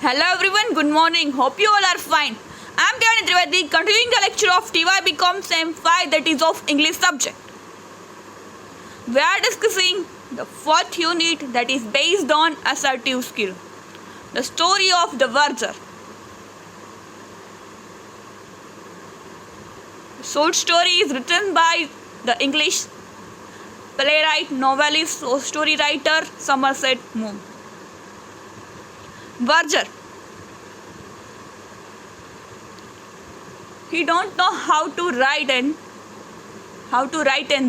Hello everyone, good morning. Hope you all are fine. I am Devani Trivedi, continuing the lecture of TY Sem 5, that is of English subject. We are discussing the fourth unit that is based on assertive skill. The story of the Verger. The short story is written by the English playwright, novelist, story writer Somerset Maugham. Verger. He don't know how to write and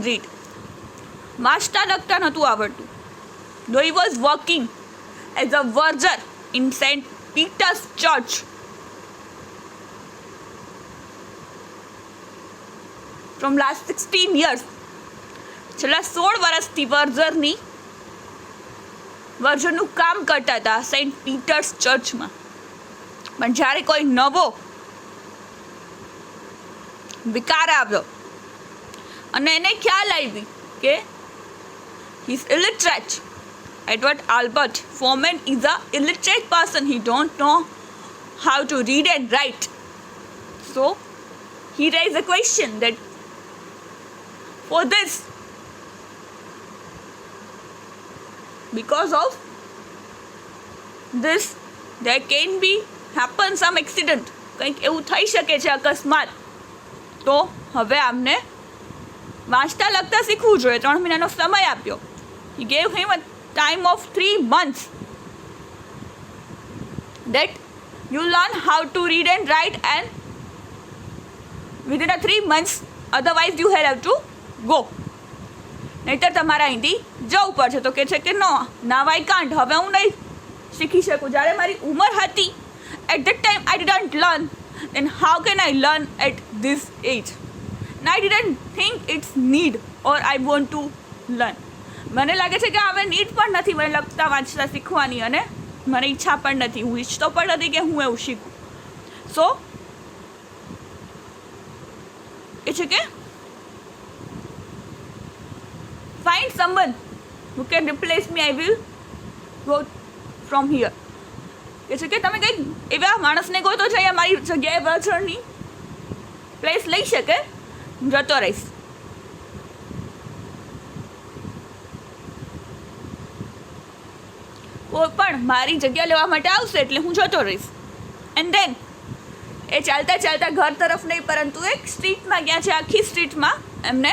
read. વાંચતા લખતા નહોતું આવડતું. Though he was working as a verger in St. Peter's Church. From last 16 years. છેલ્લા 16 વર્ષથી વર્જરનું કામ કરતા હતા Saint Peters ચર્ચમાં. પણ જ્યારે કોઈ નવો વિકાર આવ્યો અને એને ખ્યાલ આવી કે he is illiterate. Edward Albert Foreman is a illiterate person. He don't know how to read and write. So he raised a question that for this, because of this, there can be happen some accident. કંઈક એવું થઈ શકે છે અકસ્માત. તો હવે આમને વાંચતા લખતા શીખવું જોઈએ. 3 મહિનાનો સમય આપ્યો. He gave him a time of 3 months that you learn how to read and write, and within a 3 months, otherwise you have to go. નહીંતર તમારા અહીંથી જવું પડશે. તો કહે છે કે નો, નાવ આઈ કાન્ટ. હવે હું નહીં શીખી શકું. જ્યારે મારી ઉંમર હતી, at that time I didn't learn, then how can I learn at this age? And I didn't think it's need or I want to learn. મને લાગે છે કે હવે નીડ પણ નથી મને લખતા વાંચતા શીખવાની, અને મને ઈચ્છા પણ નથી. હું ઈચ્છતો પણ નથી કે હું એવું શીખું. સો એ છે કે find someone who can replace me. I will go from here. કે છે કે તમે કંઈક એવા માણસને ગોતો છો અહીંયા મારી જગ્યાએ વર્જરની પ્લેસ લઈ શકે. હું જતો રહીશ. કોઈ પણ મારી જગ્યા લેવા માટે આવશે એટલે હું જતો રહીશ. એન્ડ દેન એ ચાલતા ચાલતા ઘર તરફ નહીં પરંતુ એક સ્ટ્રીટમાં ગયા છે. આખી સ્ટ્રીટમાં એમને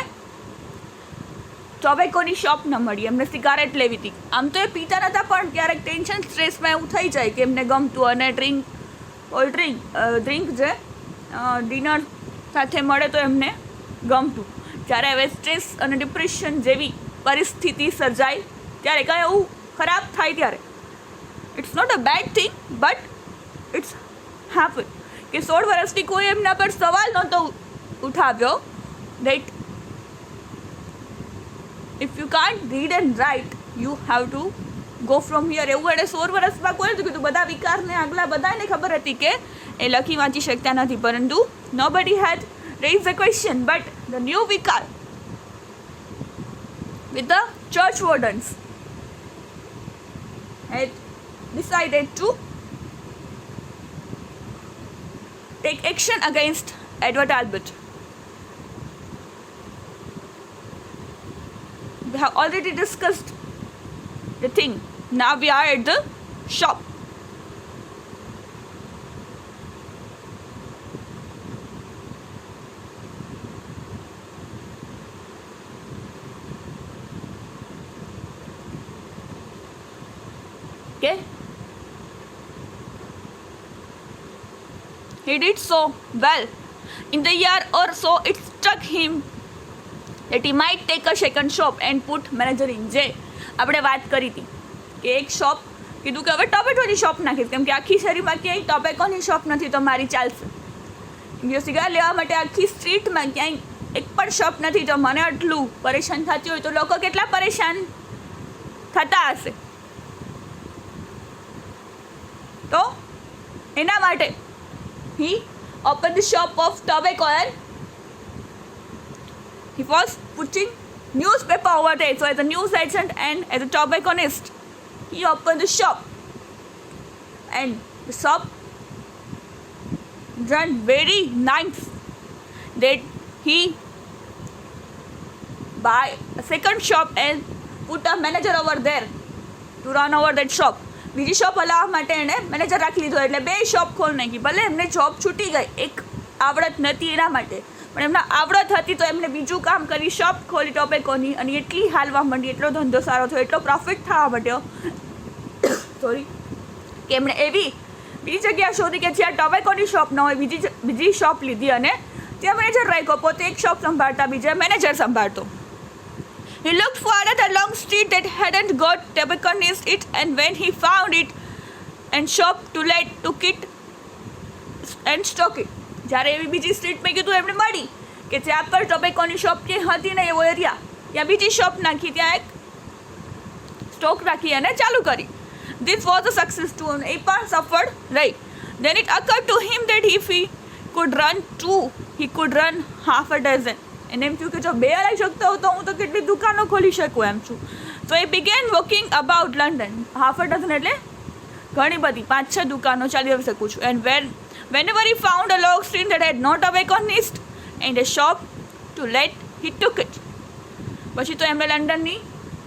ટોબેકોની શોપ ન મળી. એમને સિગારેટ લેવી હતી. આમ તો એ પીતા નહોતા, પણ ક્યારેક ટેન્શન સ્ટ્રેસમાં એવું થઈ જાય કે એમને ગમતું, અને ડ્રિંક જે ડિનર સાથે મળે તો એમને ગમતું. જ્યારે હવે સ્ટ્રેસ અને ડિપ્રેશન જેવી પરિસ્થિતિ સર્જાય ત્યારે કાંઈ એવું ખરાબ થાય ત્યારે it's not a bad thing, but it's happen કે 16 વર્ષથી કોઈ એમના પર સવાલ નહોતો ઉઠાવ્યો that if you can't read and write, you have to go from here. એવું એણે 16 વર્ષમાં કોઈ નથી કીધું. બધા વિકારને આગલા બધાને ખબર હતી કે એ લખી વાંચી શકતા નથી, પરંતુ nobody had raised the question. But the new Vikar with the church wardens had decided to take action against Edward Albert. We have already discussed the thing. Now we are at the shop. Okay. He did so well. In the year or so, it struck him that he might take a second shop and put manager in. જે આપણે વાત કરી હતી કે એક shop કીધું કે હવે ટોબેકોની શોપ નાખીશ, કેમ કે આખી શેરીમાં ક્યાંય ટોબેકોની શોપ નથી તો મારી ચાલશે. સિગાર લેવા માટે આખી સ્ટ્રીટમાં ક્યાંય એક પણ શોપ નથી તો મને આટલું પરેશાન થતી હોય તો લોકો કેટલા પરેશાન થતા હશે. તો એના માટે he opened the shop of tobacco and he was putting newspaper over there. So as a news agent and as a tobacconist, he opened the shop. And The shop run very nice that he buy a second shop and put a manager over there to run over that shop. બીજી shop હલાવવા માટે એણે manager રાખી લીધો, એટલે બે shop ખોલી નાખી. ભલે એમને જોબ છૂટી ગઈ, એક આવડત નથી એના માટે, પણ એમને આવડત હતી તો એમને બીજું કામ કરી, શોપ ખોલી ટોબેકોની, અને એટલી હાલવા માંડી, એટલો ધંધો સારો થયો, એટલો પ્રોફિટ થવા માંડ્યો સોરી કે એમણે એવી બીજી જગ્યા શોધી કે જ્યાં ટોબેકોની શોપ ન હોય, બીજી શોપ લીધી અને ત્યાં મેનેજર રાખ્યો. પોતે એક શોપ સંભાળતા, બીજા manager સંભાળતો. He looked for another long street that hadn't got tobacconist it, and when he found it and shop to let took it and stock it. જ્યારે એવી બીજી સ્ટ્રીટ મેં કીધું એમને મળી કે ત્યાં પર ટોબેકોની શોપ કે હતી ને એવો એરિયા, ત્યાં બીજી શોપ નાખી, ત્યાં એક સ્ટોક રાખી અને ચાલુ કરી. This was a success too, અને એ પણ સફળ રહી. Then it occurred to him that if he could run two, he could run half a dozen. એને એમ થયું કે જો બે હલાવી શકતો હોઉં તો હું તો કેટલી દુકાનો ખોલી શકું એમ છું. So he began walking about London. Half a dozen એટલે ઘણી બધી, 5-6 દુકાનો ચાલી શકું છું. And whenever he found a long street that had no tobacconist and a shop to let, he took it. પછી તો એમણે લંડનની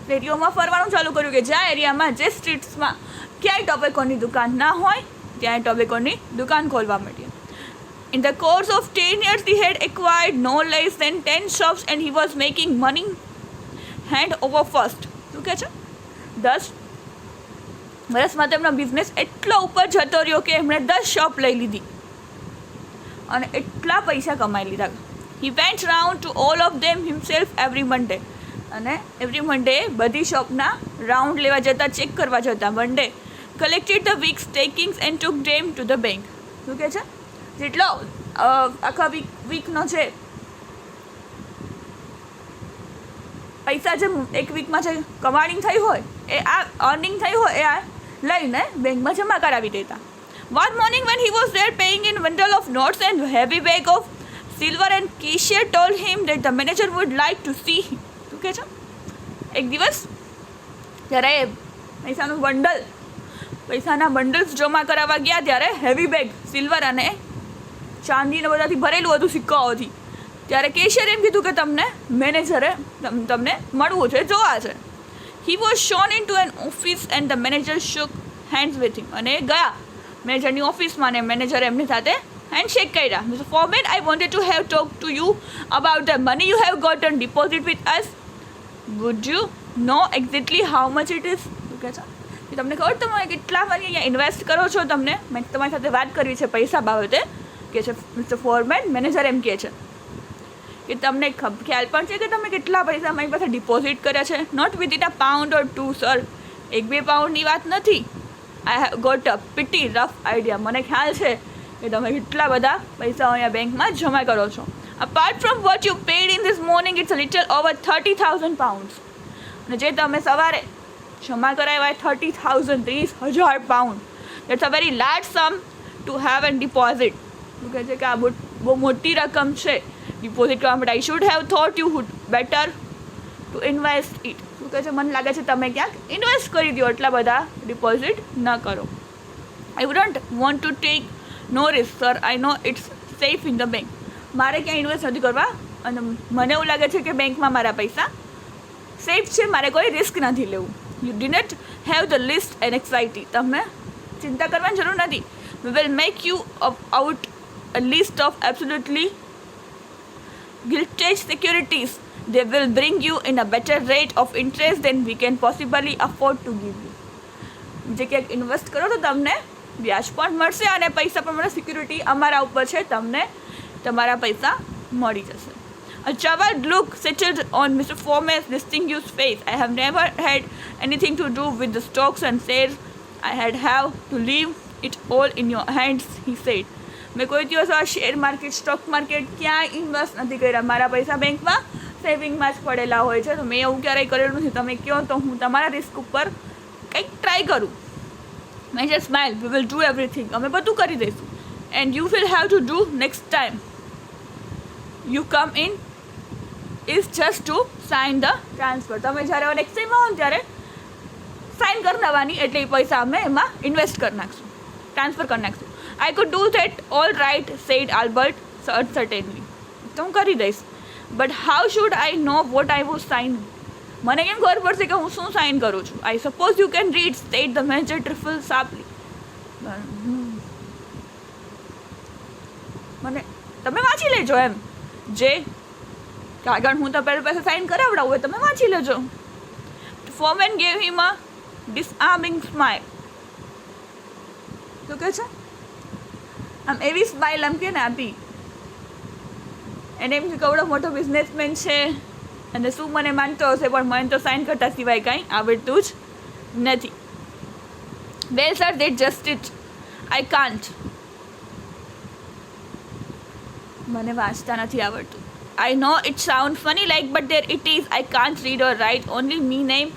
રેડિયોમાં ફરવાનું ચાલુ કર્યું કે જ્યાં એરિયામાં, જે સ્ટ્રીટ્સમાં ક્યાંય ટોબેકોની દુકાન ના હોય ત્યાં ટોબેકોની દુકાન ખોલવા માંડી. In the course of 10 years, he had acquired no less than 10 shops and he was making money hand over fist. શું કહે છે? 10 વર્ષમાં તેમનો બિઝનેસ એટલો ઉપર જતો રહ્યો કે એમણે 10 શોપ લઈ લીધી અને એટલા પૈસા કમાઈ લીધા. He went round to all of them himself every Monday. અને એવરી મંડે બધી શોપના રાઉન્ડ લેવા જતા, ચેક કરવા જતા. Monday collected the week's takings and took them to the bank. શું કહે છે? જેટલો આખા વીકનો છે પૈસા, જે એક વીકમાં જે કમાણી થઈ હોય, એ આ અર્નિંગ થઈ હોય, એ આ લઈને બેંકમાં જમા કરાવી દેતા. One morning when he was there paying in bundle of notes and heavy bag of silver, and cashier told him that the manager would like to see him. શું કહે છે? એક દિવસ જ્યારે પૈસાના બંડલ્સ જમા કરાવવા ગયા, ત્યારે હેવી બેગ સિલ્વર અને ચાંદીને બધાથી ભરેલું હતું, સિક્કાઓથી. ત્યારે કેશિયર એમ કીધું કે તમને મેનેજરે તમને મળવું છે, જોવા છે. He was shown into an office and the manager shook hands with him. અને ગયા મેનેજરની ઓફિસમાં, ને મેનેજરે એમની સાથે હેન્ડશેક કર્યા. Mr. Foreman, I wanted to have talked to you about the money you have got on deposit with us. Would you know exactly how much it is? શું કહે છે? તમને ખબર તમે કેટલા મની અહીંયા ઇન્વેસ્ટ કરો છો? તમને મેં તમારી સાથે વાત કરવી છે પૈસા બાબતે, કે છે મિસ્ટર ફોરમેન. મેનેજર એમ કહે છે કે તમને ખ્યાલ પણ છે કે તમે કેટલા પૈસા મારી પાસે ડિપોઝિટ કર્યા છે? Not within a pound or two, sir. 1-2 પાઉન્ડની વાત નથી. I have got a pretty rough idea. મને ખ્યાલ છે કે તમે કેટલા બધા પૈસા અહીંયા બેંકમાં જમા કરો છો. Apart from what you paid in this morning, it's little over 30,000 pounds. અને જે તમે સવારે જમા કરાવ્યા 30,000, 30,000 pound. That's a very large sum to have an deposit. શું કહે છે કે આ બહુ મોટી રકમ છે ડિપોઝિટ કરવા માટે. I should have thought you would better to invest it. શું કહે છે? મને લાગે છે તમે ક્યાંક ઇન્વેસ્ટ કરી દો, એટલા બધા ડિપોઝિટ ન કરો. I wouldn't want to take no risk, sir. I know it's safe in the bank. મારે ક્યાંય ઇન્વેસ્ટ નથી કરવા, અને મને એવું લાગે છે કે બેંકમાં મારા પૈસા સેફ છે, મારે કોઈ રિસ્ક નથી લેવું. You didn't have the list and anxiety. તમે ચિંતા કરવાની જરૂર નથી. We will make you out a list of absolutely guilty securities. They will bring you in a better rate of interest than we can possibly afford to give you. જે ક્યાંક invest કરો તો તમને વ્યાજ પણ મળશે અને પૈસા પણ મળે. સિક્યુરિટી અમારા ઉપર છે, તમને તમારા પૈસા મળી જશે. A troubled look settled on Mr. Foreman's distinguished face. I have never had anything to do with the stocks and shares. I have to leave it all in your hands, he said. મેં કોઈ દિવસ આ share market, stock market ક્યાંય invest નથી કર્યા. મારા પૈસા બેંકમાં સેવિંગમાં જ પડેલા હોય છે, તો મેં એવું ક્યારેય કરેલું નથી. તમે કહો તો હું તમારા રિસ્ક ઉપર કંઈક ટ્રાય કરું. મેં just smile. We will do everything. અમે બધું કરી દઈશું. And you will have to do next time you come in is just to sign the transfer. તમે જ્યારે નેક્સ્ટ ટાઈમ આવો ને ત્યારે સાઇન કરી દેવાની, એટલે એ પૈસા અમે એમાં ઇન્વેસ્ટ કરી નાખશું. ટ્રાન્સફર કરી નાખશું. I could do that all right said Albert certainly. તો હું કરી દઈશ, but how should I know what I was sign? મને કેમ ખબર પડશે કે હું શું સાઇન કરું છું? I suppose you can read state the major trifle supply. મને તમે વાંચી લેજો એમ, જે કાગળ હું તો પહેલાં પાસે સાઇન કરાવડાવું તમે વાંચી લેજો. ફોરમેન ગેવ હિમ અ ડિસઆર્મિંગ સ્માઇલ. શું કહે છે? આમ એવી સ્માઇલ આમ કે ને આપી, એને એમ કે કવડો મોટો બિઝનેસમેન છે અને શું મને માનતો હશે, પણ મને તો સાઇન કરતા સિવાય કાંઈ આવડતું જ નથી. Well sir, that just it. I can't. મને વાંચતા નથી આવડતું. I know it sound funny like, but there it is. I can't read or write, only me name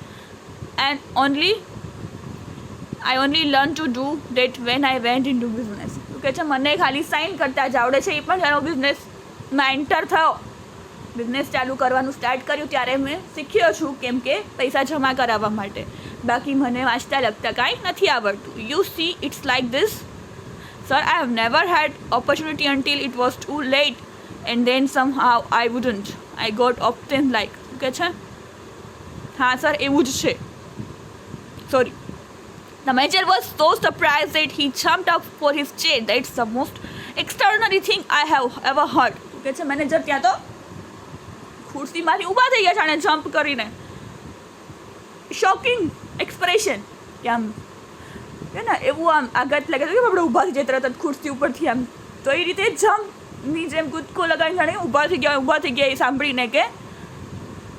and only I only learn to do that when I went in to business. શું કહે છે? મને ખાલી sign કરતા જ આવડે છે, એ પણ જ્યારે બિઝનેસમાં એન્ટર થયો, બિઝનેસ ચાલુ કરવાનું સ્ટાર્ટ કર્યું ત્યારે મેં શીખ્યો છું, કેમ કે પૈસા જમા કરાવવા માટે. બાકી મને વાંચતા લખતા કાંઈ નથી આવડતું. You see, it's like this. Sir, I have never had opportunity until it was too late, and then somehow I wouldn't. I got obstinate like. Okay, છે? હા સર, એવું જ છે. Sorry. The major was so surprised that he jumped up for his chair. That's the most extraordinary thing I have ever heard. Okay, છે? Manager ત્યાં તો ખુરશીમાંથી ઊભા થઈ ગયા છે અને જમ્પ કરીને. શોકિંગ એક્સપ્રેશન કે આમ કે ને એવું આમ આઘાત લાગે કે આપણે ઊભા થઈ જાય તરત જ ખુરશી ઉપરથી આમ. તો એ રીતે જમ્પની જેમ કૂદકો લગાવીને જાણે ઊભા થઈ ગયા એ સાંભળીને કે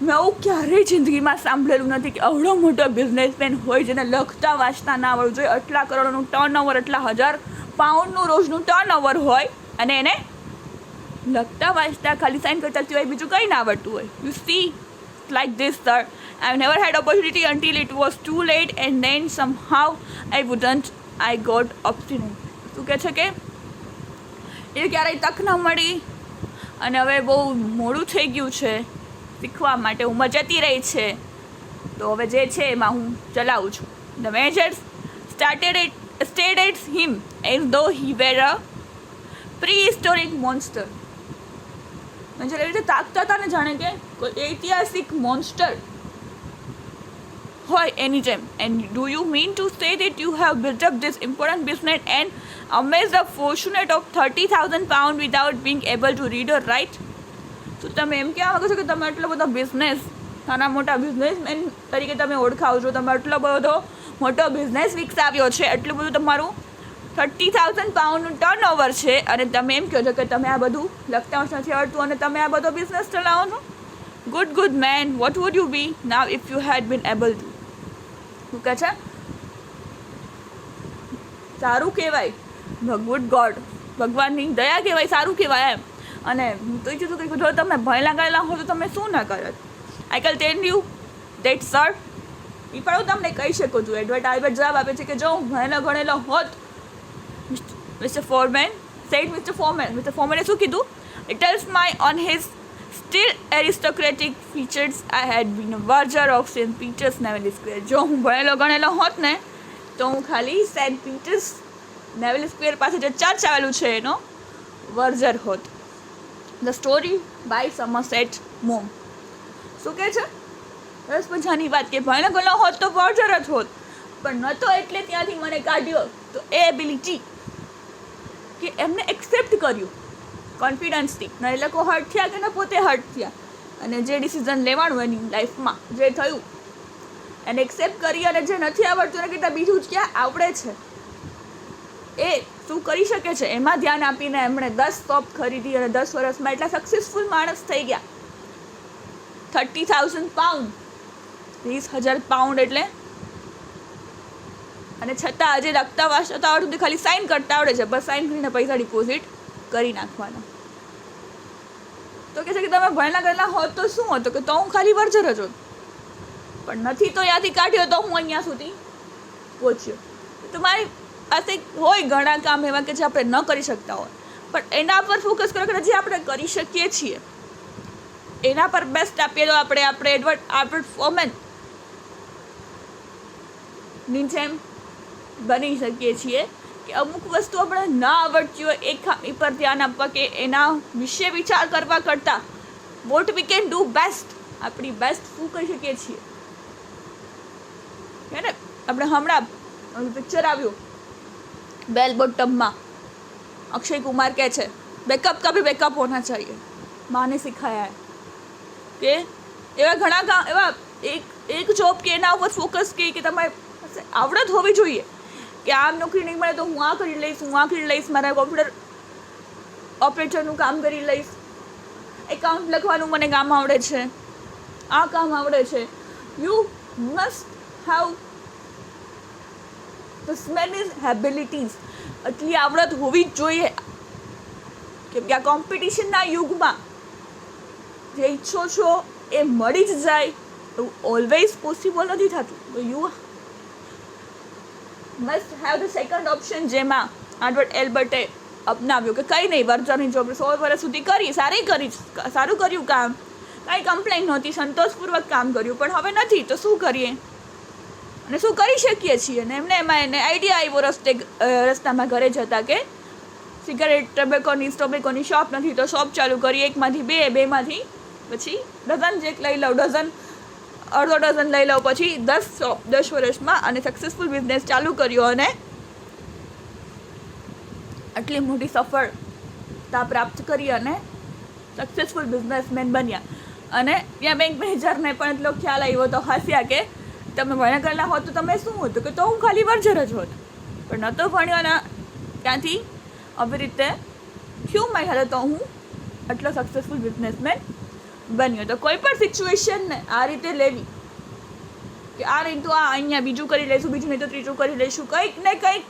મેં આવું ક્યારેય જિંદગીમાં સાંભળેલું નથી કે આવડો મોટો બિઝનેસમેન હોય જેને લખતા વાંચતા ના આવડવું જોઈએ, આટલા કરોડનું ટર્નઓવર, આટલા 1000 પાઉન્ડનું રોજનું ટર્નઓવર હોય અને એને લખતા વાંચતા ખાલી સાઇન કરતા સિવાય બીજું કંઈ ના આવડતું હોય. You C, like this, sir. I've never had opportunity until it was too late, and then somehow I wouldn't. I got obstinate. શું કહે છે કે એ ક્યારેય તક ન મળી અને હવે બહુ મોડું થઈ ગયું છે શીખવા માટે, ઉંમર જતી રહી છે, તો હવે જે છે એમાં હું ચલાવું છું. The manager stared at him as though he were a prehistoric monster. Manager એવી રીતે તાકતા હતા ને જાણે કે કોઈ ઐતિહાસિક મોન્સ્ટર હોય એની જેમ. And do you mean to say that you have built up this important business and amass the fortunate of 30,000 pounds without being able to read or write? તો તમે એમ કહેવા માગો છો કે તમે એટલો બધો બિઝનેસ, નાના મોટા બિઝનેસમેન તરીકે તમે ઓળખાવો છો, તમે એટલો બધો મોટો બિઝનેસ વિકસાવ્યો છે, એટલું બધું તમારું 30,000 pounds ટર્નઓવર છે, અને તમે એમ કહો છો કે તમે આ બધું લખતા નથી આવડતું અને તમે આ બધો બિઝનેસ ચલાવો છો? Good man, what would you be now if you had been able to? શું કહે છે? સારું કહેવાય, ગુડ ગોડ, ભગવાનની દયા કહેવાય, સારું કહેવાય એમ. અને હું તો ઈચ્છું છું કે જો તમે ભણેલા ગયેલા હો તો તમે શું ના કરત. I can tell you that sir, એ પણ હું તમને કહી શકું છું. એડવર્ટ આલ્બર્ટ જવાબ આપે છે કે જો હું ભણેલો હોત, Mr. Foreman said. Mr. Foreman શું કીધું? It tells my on his still aristocratic features I had been a verger of St. Peter's Naval Square. જો હું ભણેલો હોત ને તો હું ખાલી સેન્ટ પીટર્સ નેવલ સ્ક્વેર પાસે જે ચર્ચ આવેલું છે એનો વર્જર હોત. The story by Somerset Maugham. શું કહે છે? બસ મજાની વાત કે ભણેલો હોત તો વર્જર જ હોત, પણ નહોતો એટલે ત્યાંથી મને કાઢ્યો. તો એ એબિલિટી કે એમને એક્સેપ્ટ કર્યું કોન્ફિડન્સથી, ને એ લોકો હર્ટ થયા કે ને પોતે હર્ટ થયા, અને જે ડિસિઝન લેવાનું એની લાઈફમાં જે થયું એને એક્સેપ્ટ કરી, અને જે નથી આવડતું એને કહેતા બીજું જ ક્યાં આવડે છે એ શું કરી શકે છે એમાં ધ્યાન આપીને એમણે 10 શોપ ખરીદી અને 10 વર્ષમાં એટલા સક્સેસફુલ માણસ થઈ ગયા. 30,000 pounds, 30,000 pounds એટલે, અને છતાં આજે લખતા વાંચતા આવડતું, ખાલી સાઇન કરતા આવડે છે, બસ સાઇન કરીને પૈસા ડિપોઝિટ કરી નાખવાના. તો કહે છે કે તમે ભણેલા ગયેલા હોત તો શું હતો કે તો હું ખાલી વર્જર જ હોત, પણ નથી તો ત્યાંથી કાઢ્યો તો હું અહીંયા સુધી પહોંચ્યો. તો મારી પાસે હોય ઘણા કામ એવા કે જે આપણે ન કરી શકતા હોય, પણ એના પર ફોકસ કરો કે જે આપણે કરી શકીએ છીએ એના પર બેસ્ટ આપીએ તો આપણે એડવર્ટ ફોરમેન ની જેમ બની શકીએ છીએ કે અમુક વસ્તુ આપણે ના આવડતી હોય એ ખામી પર ધ્યાન આપવા કે એના વિશે વિચાર કરવા કરતાં what we can do best, આપણી બેસ્ટ શું કરી શકીએ છીએ. હે ને, આપણે હમણાં પિક્ચર આવ્યું બેલ બોટમમાં, अक्षय कुमार કહે છે બેકઅપ का भी बैकअप होना चाहिए, माँ ने सिखाया है કે એવા ઘણા કામ એવા એક જોબ કે એના ઉપર ફોકસ કે તમારે પાસે આવડત હોવી જોઈએ કે આમ નોકરી નહીં મળે તો હું આ કરી લઈશ, હું આ કરી લઈશ, મારા કોમ્પ્યુટર ઓપરેટરનું કામ કરી લઈશ, એકાઉન્ટ લખવાનું મને કામ આવડે છે, આ કામ આવડે છે. You must have this many abilities, એટલી આવડત હોવી જ જોઈએ. કેમ કે આ કોમ્પિટિશનના યુગમાં જે ઈચ્છો છો એ મળી જ જાય એવું ઓલવેઝ પોસિબલ નથી થતું. તો you must have the second option, જેમાં એડવર્ડ એલ્બર્ટે અપનાવ્યું કે કંઈ નહીં, વર્જરની જોબ 100 વર્ષ સુધી કરી, સારું કર્યું કામ, કાંઈ કમ્પ્લેન નહોતી, સંતોષપૂર્વક કામ કર્યું, પણ હવે નથી તો શું કરીએ અને શું કરી શકીએ છીએ. અને એમાં એને આઈડિયા આવ્યો રસ્તામાં ઘરે જતા કે સિગારેટ ટોબેકોની શોપ નથી તો શોપ ચાલુ કરી, 1માંથી 2, 2માંથી પછી ડઝન જેક લઈ લઉં, અડધો ડઝન લઈ લઉં, પછી 10 શોપ 10 વર્ષમાં, અને સક્સેસફુલ બિઝનેસ ચાલુ કર્યો અને આટલી મોટી સફળતા પ્રાપ્ત કરી અને સક્સેસફુલ બિઝનેસમેન બન્યા. અને ત્યાં બેંક મેનેજરને પણ એટલો ખ્યાલ આવ્યો તો હસ્યા કે તમે ભણ્યા કરેલા હોત તો તમે શું હતું, કે તો હું ખાલી વર્જર જ હોત, પણ નહોતો ભણ્યો ને ત્યાંથી આવી રીતે થયું મારી હાલત, તો હું આટલો સક્સેસફુલ બિઝનેસમેન બન્યો. તો કોઈ પણ સિચ્યુએશનને આ રીતે લેવી કે આ નહીં તો આ અહીંયા બીજું કરી લઈશું, બીજું નહીં તો ત્રીજું કરી લઈશું, કંઈક ને કંઈક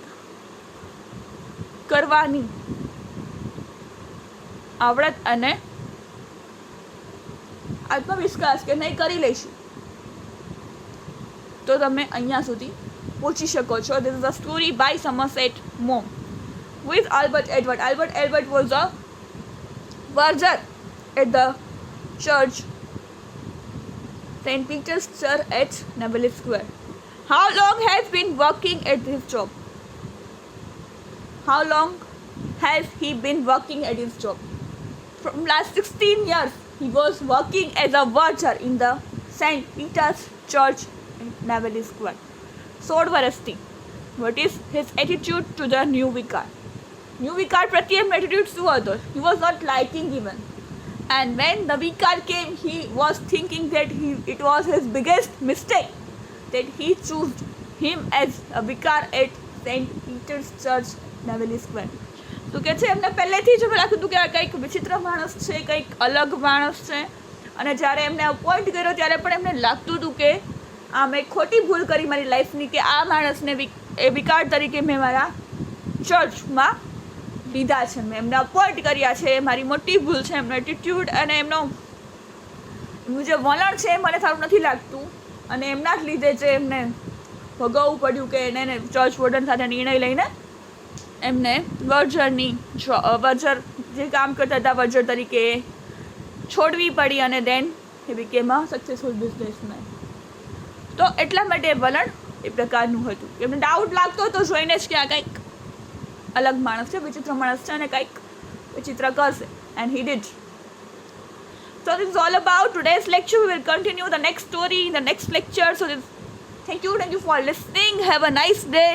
કરવાની આવડત અને આત્મવિશ્વાસ કે નહીં કરી લઈશું તો તમે અહીંયા સુધી પહોંચી શકો છો. This is a story by Somerset Maugham with Albert Edward. Albert Edward was a verger at the church, St. Peter's Church at Neville Square. How long has been working at this job? How long has he been working at his job? From last 16 years, he was working as a verger in the St. Peter's Church at Neville Square. 16 વર્ષથી. What is his attitude to the new vicar? New vicar પ્રત્યે એમનો attitude શું હતો? He was not liking even. And when the vicar came, he was thinking that it was his biggest mistake that he chose him as a vicar at St. Peter's Church, Neville Square. તો કે છે એમને પહેલેથી જ મેં લાગતું હતું કે આ કંઈક વિચિત્ર માણસ છે, કંઈક અલગ માણસ છે, અને જ્યારે એમને અપોઇન્ટ કર્યો ત્યારે પણ એમને લાગતું હતું કે આ મેં ખોટી ભૂલ કરી મારી લાઈફની, કે આ માણસને વિકાર તરીકે મેં મારા ચર્ચમાં લીધા છે, મેં એમને અપોઇન્ટ કર્યા છે, મારી મોટી ભૂલ છે. એમનો એટીટ્યૂડ અને એમનું જે વલણ છે એ મને સારું નથી લાગતું, અને એમના જ લીધે જે એમને ભોગવવું પડ્યું કે એને ચર્ચ વોર્ડન સાથે નિર્ણય લઈને એમને વર્જર જે કામ કરતા હતા વર્જર તરીકે છોડવી પડી, અને દેન એ બીકેમ અ સક્સેસફુલ બિઝનેસમેન. તો એટલા માટે વલણ એ પ્રકારનું હતું. એમને ડાઉટ લાગતો હતો જોઈને જ કે આ કંઈક અલગ માણસ છે, વિચિત્ર માણસ છે, અને કંઈક વિચિત્ર કરશે. And he did. So this is all about today's lecture. We will continue the next story in the next lecture. So thank you for listening. Have a nice day.